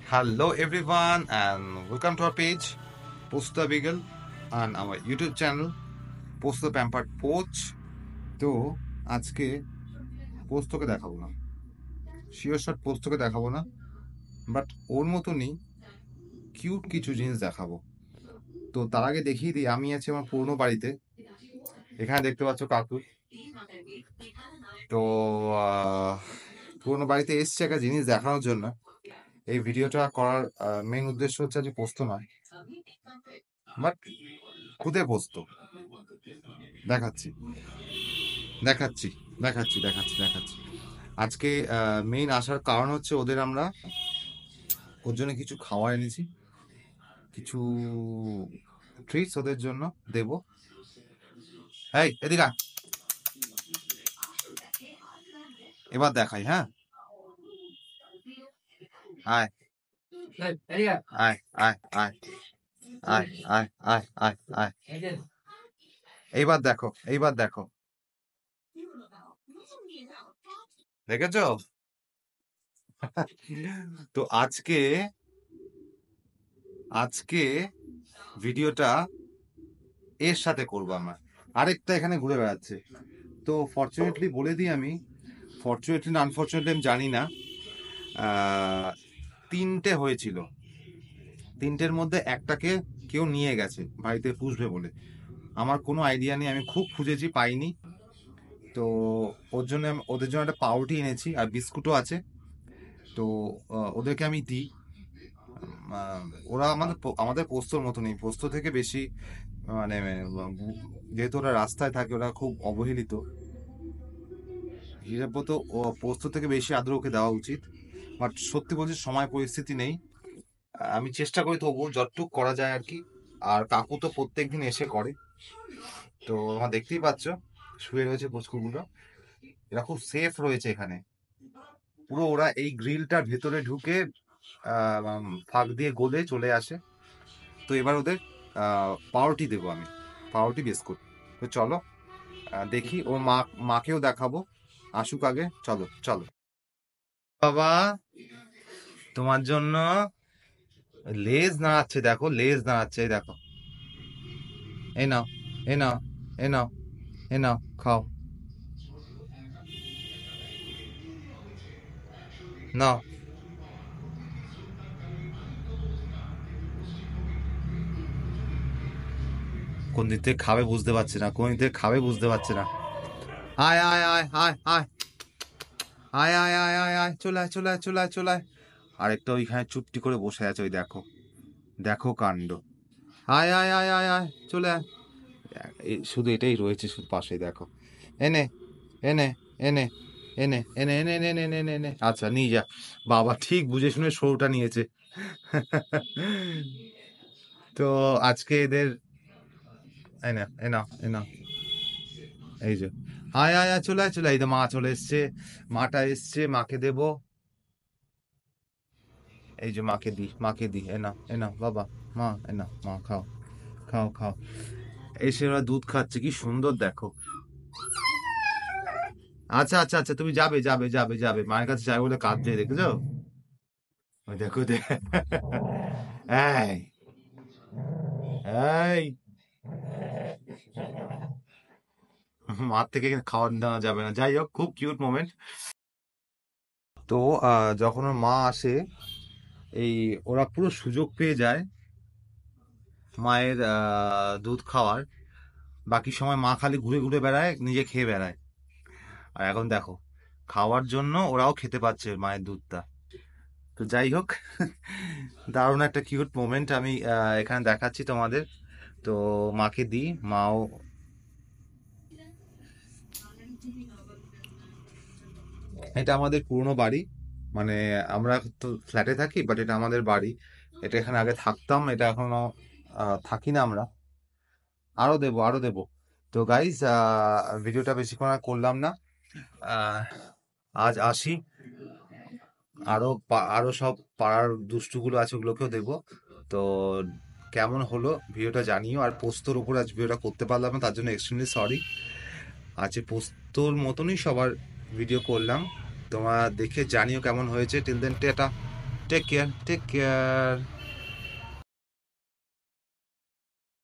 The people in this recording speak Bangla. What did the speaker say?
Hello everyone and welcome to our page Post the Beagle and our YouTube channel Post the Pampered Poach. তো আজকে পোস্তকে দেখাবো না, শিওর শট পোস্তকে দেখাবো না, বাট ওর মতনই কিউট কিছু জিনিস দেখাবো। তো তার আগে দেখিয়ে দিই, আমি আছি আমার পুরনো বাড়িতে। এখানে দেখতে পাচ্ছ কাকু। তো পুরনো বাড়িতে এসছে একটা জিনিস দেখানোর জন্য। এই ভিডিওটা করার মেইন উদ্দেশ্য হচ্ছে যে পোস্ত নয়, বাট খুদে পোস্ত দেখাচ্ছি দেখাচ্ছি দেখাচ্ছি দেখাচ্ছি দেখাচ্ছি আজকে মেইন আসার কারণ হচ্ছে ওর জন্য কিছু খাওয়া এনেছি, কিছু ট্রিটস ওদের জন্য দেব। এই এদিকে আয়। এবার দেখাই, হ্যাঁ আয় আয় আয় আয় আয় আয় আয় আয় আয়। এইবার দেখো, এইবার দেখো, দেখেছো? তো আজকে আজকে ভিডিওটা এর সাথে করবো আমরা। আরেকটা এখানে ঘুরে বেড়াচ্ছে। তো ফর্চুনেটলি বলে দিই, আমি ফর্চুনেটলি না আনফর্চুনেটলি আমি জানি না, তিনটে হয়েছিল, তিনটের মধ্যে একটাকে কেউ নিয়ে গেছে বাড়িতে পুষবে বলে। আমার কোনো আইডিয়া নেই, আমি খুব খুঁজেছি পাইনি। তো ওদের জন্য একটা পাউরুটি এনেছি আর বিস্কুটও আছে। তো ওদেরকে আমি দিই। ওরা আমাদের পোস্তর মতো নেই, পোস্ত থেকে বেশি মানে যেহেতু ওরা রাস্তায় থাকে, ওরা খুব অবহেলিত হিসাব তো পোস্ত থেকে বেশি আদর ওকে দেওয়া উচিত। বাট সত্যি বলছি, সময় পরিস্থিতি নেই। আমি চেষ্টা করি তবু যতটুকু করা যায় আর কি। আর কাকু তো প্রত্যেকদিন এসে করে। তো আমার দেখতেই পাচ্ছ শুয়ে রয়েছে পুচকুগুলো, এরা খুব সেফ রয়েছে এখানে। পুরো ওরা এই গ্রিলটার ভেতরে ঢুকে ফাঁক দিয়ে গলে চলে আসে। তো এবার ওদের পাউরুটি দেবো আমি, পাউরুটি বিস্কুট। তো চলো দেখি, ও মাকেও দেখাবো, আসুক আগে। চলো চলো বাবা, তোমার জন্য লেজ নাড়াচ্ছে, দেখো লেজ নাড়াচ্ছে, এই দেখো। এই নাও, এই নাও, এই নাও, এই নাও, খাও, নাও। কোন দিক থেকে খাবে বুঝতে পারছে না, কোন দিক থেকে খাবে বুঝতে পারছে না। আয় আয় আয় আয় আয় আয় আয় আয় আয় আয়, চলে আয় চলে আয় চলে আয় চলে আয়। আরেকটা ওইখানে চুপটি করে বসে আছে, ওই দেখো, দেখো কাণ্ড। আয় আয় আয় আয় আয়, চলে আয়। শুধু এটাই রয়েছে, শুধু পাশেই দেখো। এনে এনে এনে এনে এনে এনে এনে এনে এনে এনে এনে, আচ্ছা নিয়ে যা। বাবা ঠিক বুঝে শুনে সরুটা নিয়েছে। তো আজকে এদের এনা এনা এনা, এই যে আয় আয় আয়, চলে আয় চলে আয়। এই তো মা চলে এসছে, মাটা এসছে, মাকে দেব। এই যে মাকে দি, এনা এনা বাবা, মা এনা, মা খাও খাও খাও। এসে ওরা দুধ খাচ্ছে, কি সুন্দর দেখো। আচ্ছা আচ্ছা আচ্ছা, তুমি যাবে যাবে যাবে যাবে, মায়ের কাছে যাবে বলে কাঁদছে, দেখেছো? ওই দেখো এই এই, মার থেকে খাওয়ার দেওয়া যাবে না। যাই হোক, খুব কিউট মোমেন্ট। তো যখন ওর মা আসে, এই ওরা পুরো সুযোগ পেয়ে যায় মায়ের দুধ খাওয়ার। বাকি সময় মা খালি ঘুরে ঘুরে বেড়ায়, নিজে খেয়ে বেড়ায়। আর এখন দেখো, খাওয়ার জন্য ওরাও খেতে পাচ্ছে মায়ের দুধটা। তো যাই হোক, দারুণ একটা কিউট মোমেন্ট আমি এখানে দেখাচ্ছি তোমাদের। তো মাকে দিই, মাও। এটা আমাদের পুরনো বাড়ি, মানে আমরা তো ফ্ল্যাটে থাকি, বাট এটা আমাদের বাড়ি। এটা এখানে আগে থাকতাম, এটা এখনো থাকি না আমরা। আরো দেবো আরো দেবো। তো গাইজ, ভিডিওটা বেশিক্ষণ আর করলাম না। আহ, আজ আসি, আরো সব পাড়ার দুষ্টুগুলো আছে, ওগুলোকেও দেবো। তো কেমন হলো ভিডিওটা জানিও। আর পোস্তর উপর আজ ভিডিওটা করতে পারলাম না, তার জন্য এক্সট্রিমলি সরি। আজকে পোস্তর মতনই সবার ভিডিও করলাম, তোমরা দেখে জানিও কেমন হয়েছে। Till then, tata. Take care, take care.